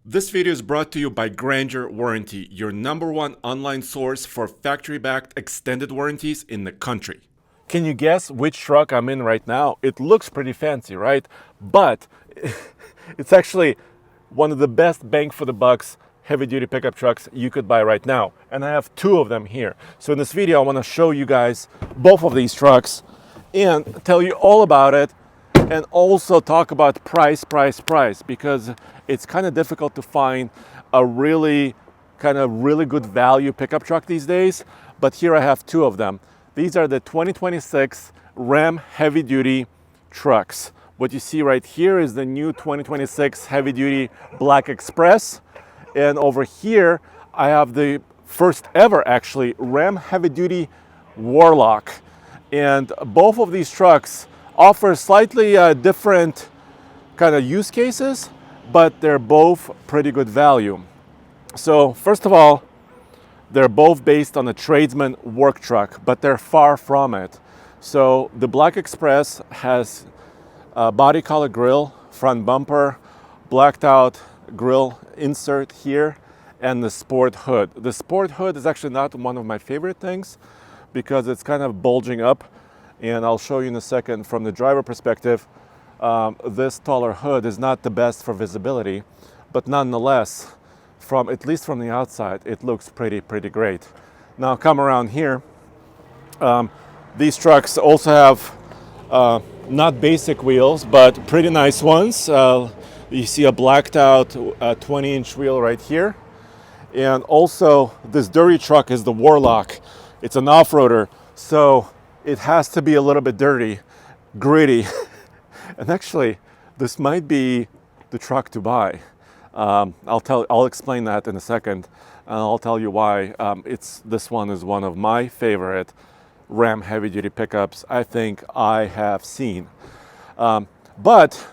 This video is brought to you by Grandeur Warranty, your #1 online source for factory-backed extended warranties in the country. Can you guess which truck I'm in right now? It looks pretty fancy, right? But it's actually one of the best bang for the bucks heavy-duty pickup trucks you could buy right now. And I have two of them here. So in this video, I want to show you guys both of these trucks and tell you all about it, and also talk about price, because it's kind of difficult to find a really good value pickup truck these days. But here I have two of them. These are the 2026 Ram heavy duty trucks. What you see right here is the new 2026 heavy duty Black Express. And over here, I have the first ever actually Ram heavy duty Warlock. And both of these trucks offer slightly different kind of use cases, but they're both pretty good value. So first of all, they're both based on a tradesman work truck, but they're far from it. So the Black Express has a body color grille, front bumper, blacked out grille insert here, and the sport hood. The sport hood is actually not one of my favorite things because it's kind of bulging up. And I'll show you in a second from the driver perspective, this taller hood is not the best for visibility, but nonetheless, at least from the outside, it looks pretty great. Now come around here. These trucks also have not basic wheels, but pretty nice ones. You see a blacked out 20-inch wheel right here. And also this dirty truck is the Warlock. It's an off-roader, so it has to be a little bit dirty, gritty. And actually, this might be the truck to buy. I'll explain that in a second, and I'll tell you why. This one is one of my favorite Ram heavy-duty pickups I think I have seen. But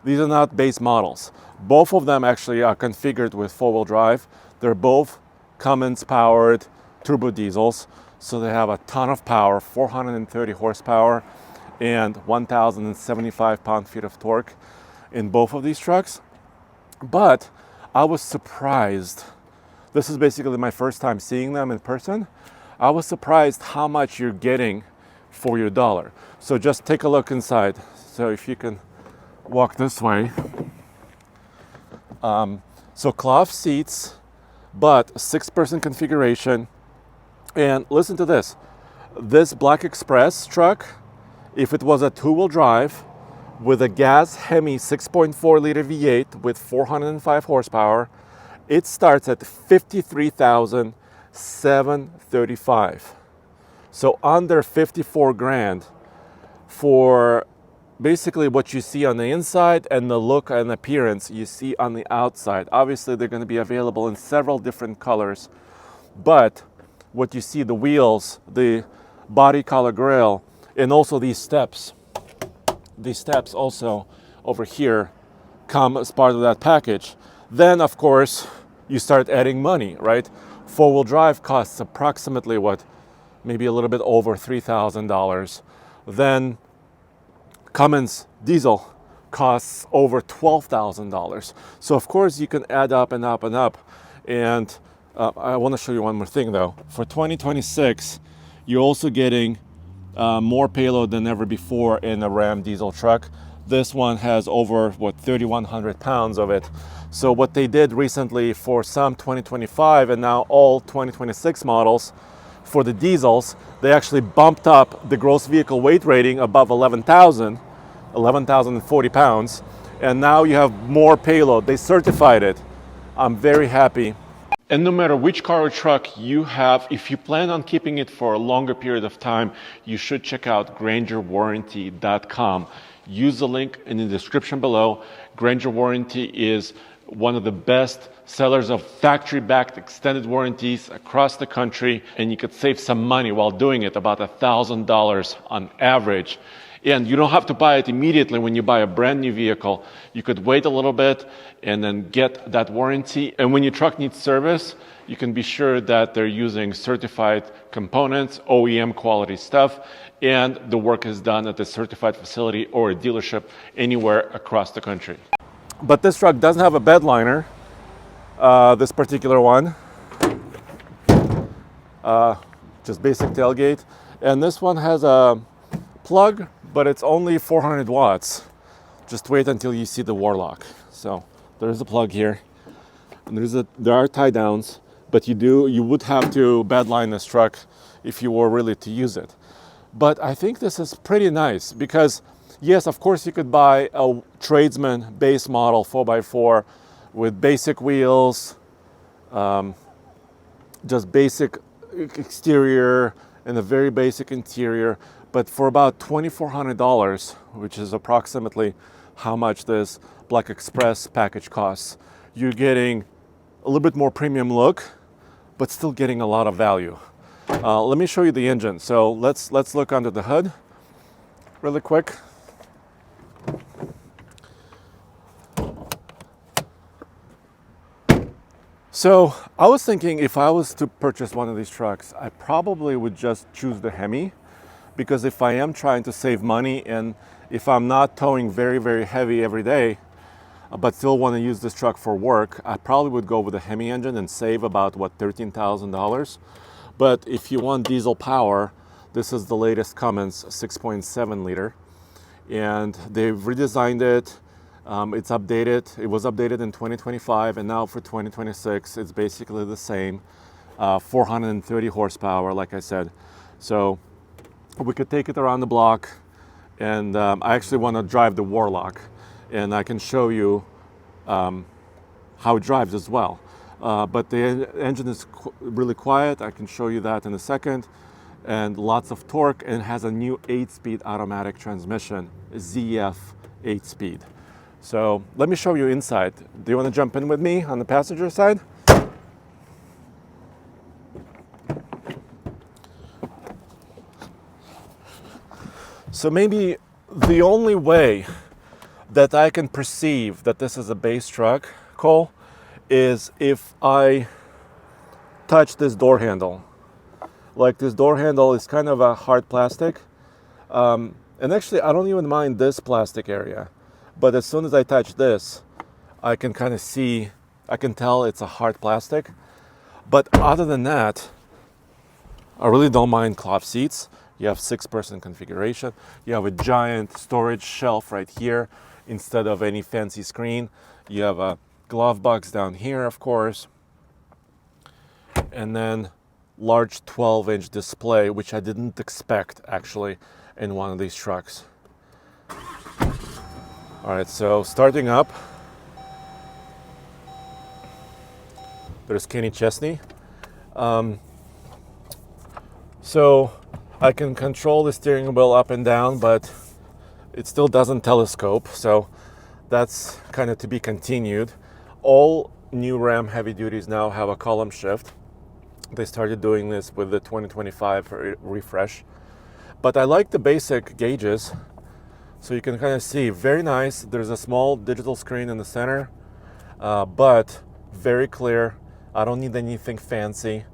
these are not base models. Both of them actually are configured with four-wheel drive. They're both Cummins-powered turbo diesels. So they have a ton of power, 430 horsepower and 1,075 pound-feet of torque in both of these trucks. But I was surprised. This is basically my first time seeing them in person. I was surprised how much you're getting for your dollar. So just take a look inside. So if you can walk this way. So cloth seats, but 6-person configuration. And listen to this. This Black Express truck, if it was a two-wheel drive with a gas Hemi 6.4 liter V8 with 405 horsepower, it starts at $53,735. So under 54 grand for basically what you see on the inside and the look and appearance you see on the outside. Obviously, they're going to be available in several different colors, but what you see, the wheels, the body color grille, and also these steps also over here come as part of that package. Then of course you start adding money, right? Four-wheel drive costs approximately maybe a little bit over $3,000. Then Cummins diesel costs over $12,000. So of course you can add up and up and up. And I want to show you one more thing though. For 2026, you're also getting more payload than ever before in a Ram diesel truck. This one has over 3,100 pounds of it. So what they did recently for some 2025 and now all 2026 models for the diesels, they actually bumped up the gross vehicle weight rating above 11,040 pounds. And now you have more payload. They certified it. I'm very happy. And no matter which car or truck you have, if you plan on keeping it for a longer period of time, you should check out GrangerWarranty.com. Use the link in the description below. Grainger Warranty is one of the best sellers of factory-backed extended warranties across the country, and you could save some money while doing it, about $1,000 on average. And you don't have to buy it immediately when you buy a brand new vehicle. You could wait a little bit and then get that warranty. And when your truck needs service, you can be sure that they're using certified components, OEM quality stuff, and the work is done at a certified facility or a dealership anywhere across the country. But this truck doesn't have a bed liner. This particular one, just basic tailgate. And this one has a plug, but it's only 400 watts. Just wait until you see the Warlock. So there's a plug here, and there are tie downs, but you would have to bedline this truck if you were really to use it. But I think this is pretty nice because, yes, of course you could buy a tradesman base model 4x4 with basic wheels, just basic exterior and a very basic interior. But for about $2,400, which is approximately how much this Black Express package costs, you're getting a little bit more premium look, but still getting a lot of value. Let me show you the engine. So let's look under the hood really quick. So I was thinking if I was to purchase one of these trucks, I probably would just choose the Hemi, because if I am trying to save money and if I'm not towing very, very heavy every day, but still want to use this truck for work, I probably would go with a Hemi engine and save about, $13,000. But if you want diesel power, this is the latest Cummins 6.7 liter. And they've redesigned it. It's updated. It was updated in 2025, and now for 2026, it's basically the same. 430 horsepower, like I said. So we could take it around the block. And I actually want to drive the Warlock, and I can show you how it drives as well. But the engine is really quiet. I can show you that in a second. And lots of torque, and has a new 8-speed automatic transmission, ZF 8-speed. So let me show you inside. Do you want to jump in with me on the passenger side? So maybe the only way that I can perceive that this is a base truck, Cole, is if I touch this door handle. Like, this door handle is kind of a hard plastic. And actually, I don't even mind this plastic area. But as soon as I touch this, I can kind of see, I can tell it's a hard plastic. But other than that, I really don't mind cloth seats. You have 6-person configuration. You have a giant storage shelf right here instead of any fancy screen. You have a glove box down here, of course. And then large 12-inch display, which I didn't expect actually in one of these trucks. All right, so starting up, there's Kenny Chesney. So I can control the steering wheel up and down, but it still doesn't telescope, so that's kind of to be continued. All new Ram heavy duties now have a column shift. They started doing this with the 2025 refresh. But I like the basic gauges, so you can kind of see, very nice. There's a small digital screen in the center, but very clear. I don't need anything fancy.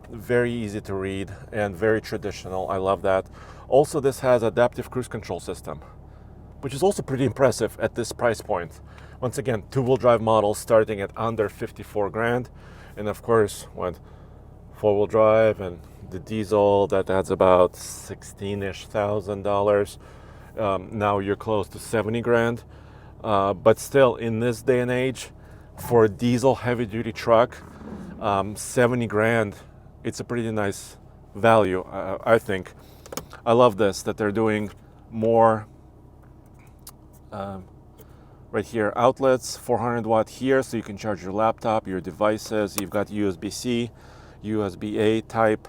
Very easy to read and very traditional. I love that. Also, this has adaptive cruise control system, which is also pretty impressive at this price point. Once again, 2-wheel drive models starting at under 54 grand. And of course, 4-wheel drive and the diesel, that adds about $16,000. Now you're close to 70 grand. But still, in this day and age, for a diesel heavy duty truck, 70 grand, it's a pretty nice value, I think. I love this, that they're doing more right here, outlets, 400 watt here, so you can charge your laptop, your devices. You've got USB-C, USB-A type,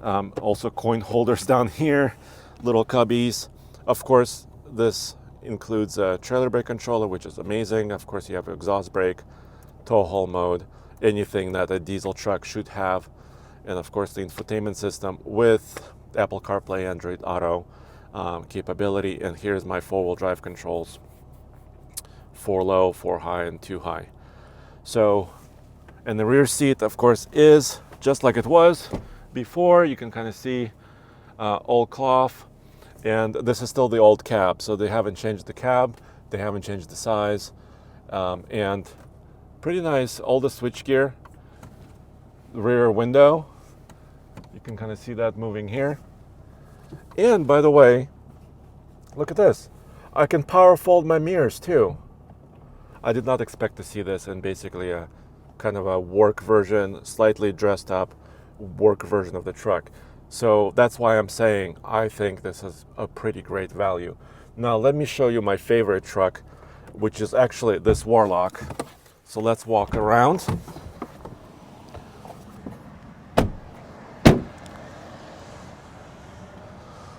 also coin holders down here, little cubbies. Of course, this includes a trailer brake controller, which is amazing. Of course, you have exhaust brake, tow haul mode, anything that a diesel truck should have. And of course, the infotainment system with Apple CarPlay, Android Auto capability. And here's my 4-wheel drive controls: 4 low, 4 high, and 2 high. So, and the rear seat, of course, is just like it was before. You can kind of see all cloth. And this is still the old cab, so they haven't changed the cab, they haven't changed the size, and Pretty nice, all the switchgear, rear window. You can kind of see that moving here. And by the way, look at this. I can power fold my mirrors too. I did not expect to see this in basically a kind of a work version, slightly dressed up work version of the truck. So that's why I'm saying I think this is a pretty great value. Now let me show you my favorite truck, which is actually this Warlock. So let's walk around.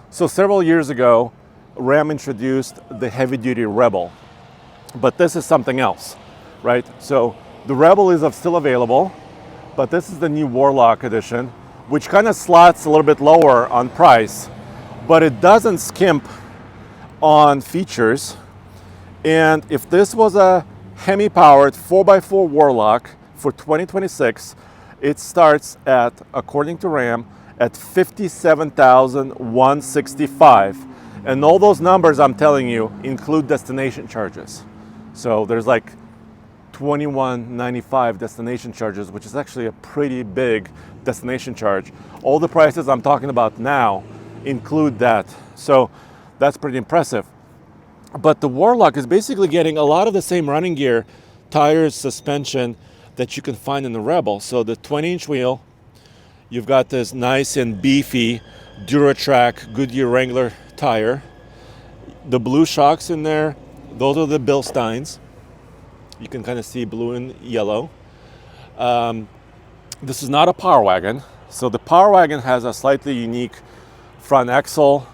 So several years ago, Ram introduced the heavy-duty Rebel, but this is something else, right? So the Rebel is still available, but this is the new Warlock edition, which kind of slots a little bit lower on price, but it doesn't skimp on features. And if this was a Hemi-powered 4x4 Warlock for 2026, it starts at, according to Ram, at $57,165. And all those numbers I'm telling you include destination charges. So there's like $21.95 destination charges, which is actually a pretty big destination charge. All the prices I'm talking about now include that. So that's pretty impressive. But the Warlock is basically getting a lot of the same running gear, tires, suspension that you can find in the Rebel. So the 20-inch wheel, you've got this nice and beefy Duratrack Goodyear Wrangler tire. The blue shocks in there, those are the Bilsteins. You can kind of see blue and yellow. This is not a Power Wagon. So the Power Wagon has a slightly unique front axle,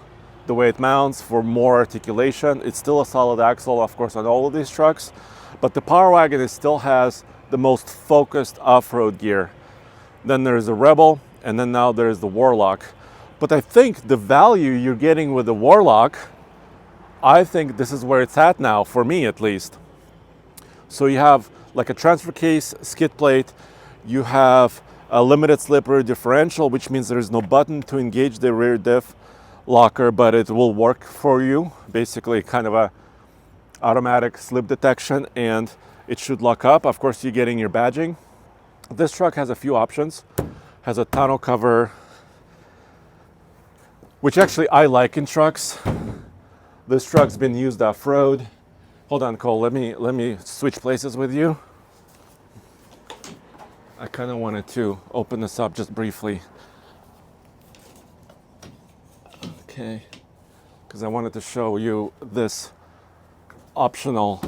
the way it mounts for more articulation. It's still a solid axle, of course, on all of these trucks, but the Power Wagon still has the most focused off-road gear. Then there's the Rebel, and then now there's the Warlock. But I think the value you're getting with the Warlock, I think this is where it's at now, for me at least. So you have like a transfer case, skid plate, you have a limited slip rear differential, which means there is no button to engage the rear diff locker, but it will work for you. Basically kind of a automatic slip detection, and it should lock up. Of course, you're getting your badging. This truck has a few options. Has a tonneau cover, which actually I like in trucks. This truck's been used off-road. Hold on, Cole, let me switch places with you. I kind of wanted to open this up just briefly. Okay, because I wanted to show you this optional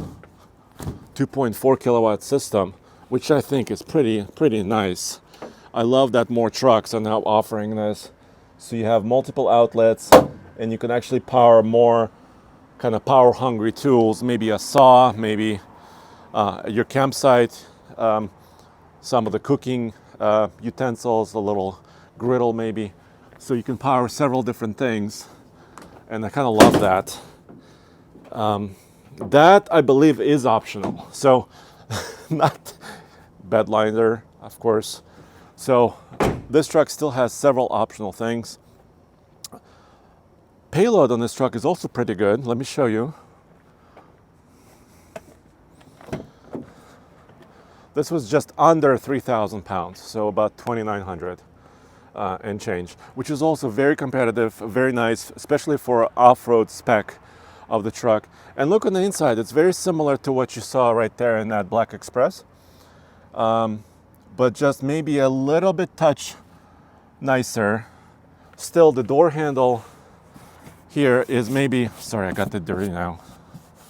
2.4 kilowatt system, which I think is pretty nice. I love that more trucks are now offering this. So you have multiple outlets, and you can actually power more kind of power hungry tools, maybe a saw, maybe your campsite, some of the cooking utensils, a little griddle maybe. So you can power several different things, and I kind of love that. That I believe is optional. So not bed liner, of course. So this truck still has several optional things. Payload on this truck is also pretty good. Let me show you. This was just under 3,000 pounds, so about 2,900 and change, which is also very competitive, very nice, especially for off-road spec of the truck. And look on the inside, it's very similar to what you saw right there in that Black Express, but just maybe a little bit touch nicer. Still, the door handle here is maybe, sorry, I got the dirty now,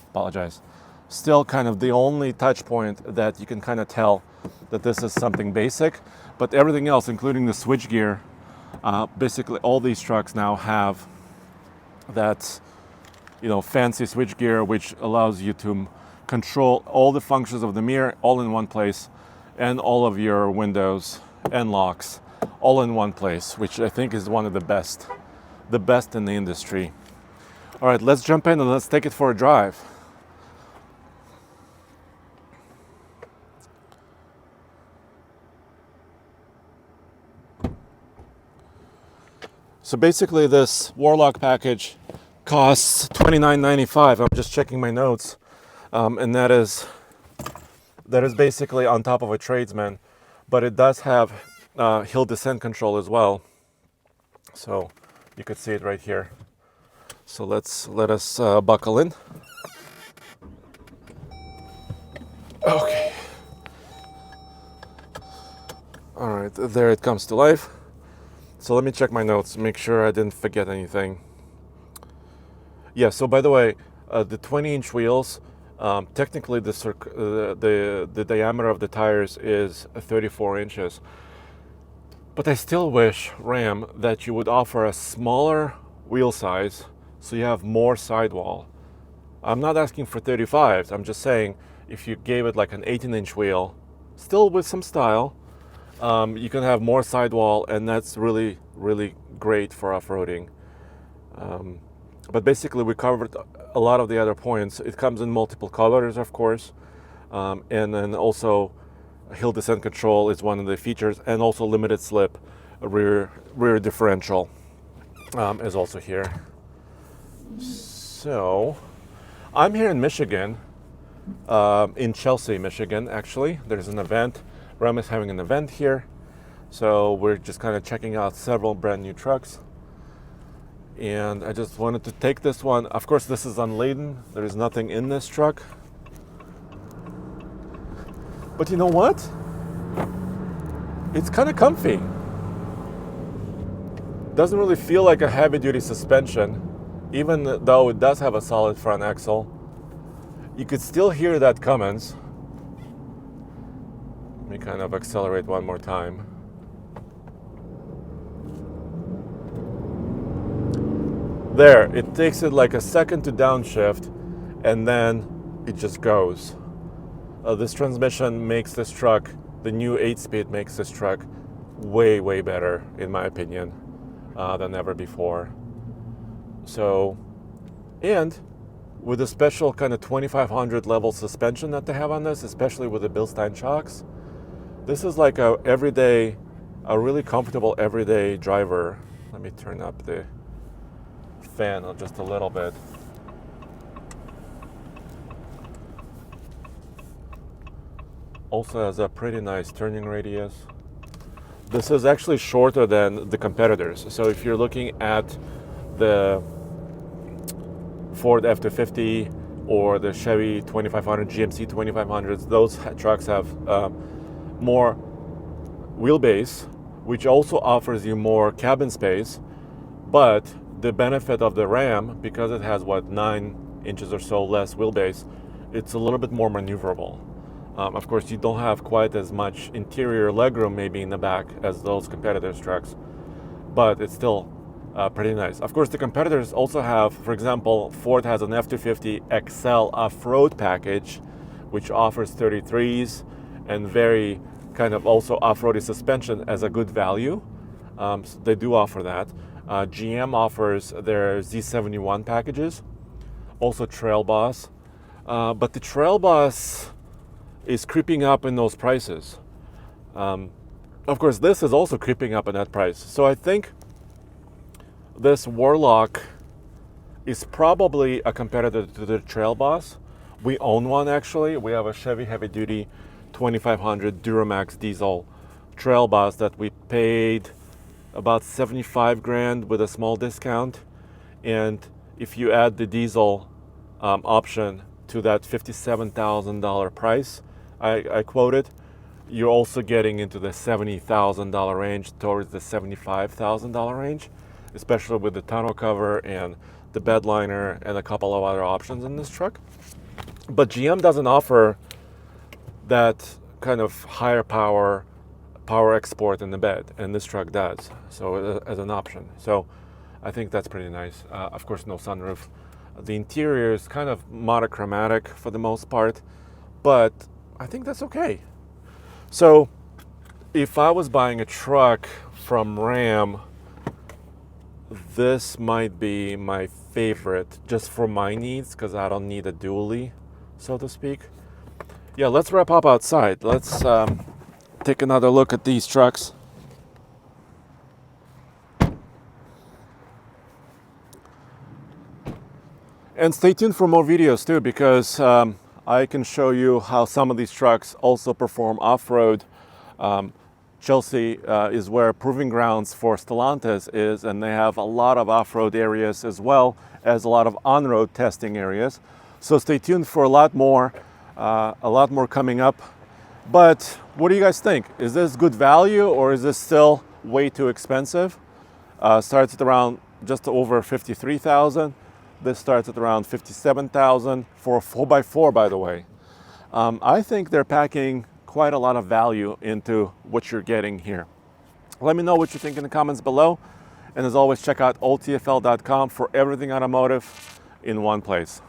apologize. Still kind of the only touch point that you can kind of tell that this is something basic, but everything else, including the switchgear, basically all these trucks now have that, fancy switchgear, which allows you to control all the functions of the mirror all in one place, and all of your windows and locks all in one place, which I think is one of the best in the industry. All right, let's jump in and let's take it for a drive. So basically this Warlock package costs $29.95. I'm just checking my notes, and that is that is basically on top of a tradesman, but it does have hill descent control as well. So you could see it right here. So let us buckle in. Okay. All right, there it comes to life. So let me check my notes, make sure I didn't forget anything. Yeah, so by the way, the 20-inch wheels, technically the diameter of the tires is 34 inches. But I still wish, Ram, that you would offer a smaller wheel size so you have more sidewall. I'm not asking for 35s, I'm just saying if you gave it like an 18-inch wheel, still with some style, you can have more sidewall, and that's really, really great for off-roading. But basically, we covered a lot of the other points. It comes in multiple colors, of course, and then also hill descent control is one of the features, and also limited slip rear differential is also here. So, I'm here in Michigan, in Chelsea, Michigan. Actually, there's an event. Ram is having an event here, so we're just kind of checking out several brand new trucks. And I just wanted to take this one. Of course, this is unladen. There is nothing in this truck. But you know what? It's kind of comfy. Doesn't really feel like a heavy-duty suspension, even though it does have a solid front axle. You could still hear that Cummins. Let me kind of accelerate one more time. There, it takes it like a second to downshift, and then it just goes. This transmission makes this truck, the new 8-speed makes this truck way, way better, in my opinion, than ever before. So, and with the special kind of 2500 level suspension that they have on this, especially with the Bilstein shocks, this is like a really comfortable everyday driver. Let me turn up the fan just a little bit. Also has a pretty nice turning radius. This is actually shorter than the competitors. So if you're looking at the Ford F-250 or the Chevy 2500, GMC 2500s, those trucks have more wheelbase, which also offers you more cabin space. But the benefit of the Ram, because it has 9 inches or so less wheelbase, it's a little bit more maneuverable. Of course, you don't have quite as much interior legroom maybe in the back as those competitors' trucks, but it's still pretty nice. Of course, the competitors also have, for example, Ford has an F-250 XL off-road package, which offers 33s and very kind of also off-roady suspension as a good value. So they do offer that. GM offers their Z71 packages, also Trail Boss, but the Trail Boss is creeping up in those prices. Of course, this is also creeping up in that price. So I think this Warlock is probably a competitor to the Trail Boss. We own one actually. We have a Chevy heavy duty 2500 Duramax diesel Trail Boss that we paid about 75 grand with a small discount. And if you add the diesel option to that $57,000 price I quoted, you're also getting into the $70,000 range towards the $75,000 range, especially with the tonneau cover and the bed liner and a couple of other options in this truck. But GM doesn't offer that kind of higher power export in the bed, and this truck does, so as an option. So I think that's pretty nice. Of course, no sunroof. The interior is kind of monochromatic for the most part, but I think that's okay. So if I was buying a truck from Ram, this might be my favorite just for my needs, because I don't need a dually, so to speak. Yeah, let's wrap up outside. Let's take another look at these trucks. And stay tuned for more videos too, because I can show you how some of these trucks also perform off-road. Chelsea is where Proving Grounds for Stellantis is, and they have a lot of off-road areas as well as a lot of on-road testing areas. So stay tuned for a lot more coming up. But what do you guys think? Is this good value or is this still way too expensive? Starts at around just over 53,000. This starts at around 57,000 for a 4x4, by the way. I think they're packing quite a lot of value into what you're getting here. Let me know what you think in the comments below. And as always, check out alltfl.com for everything automotive in one place.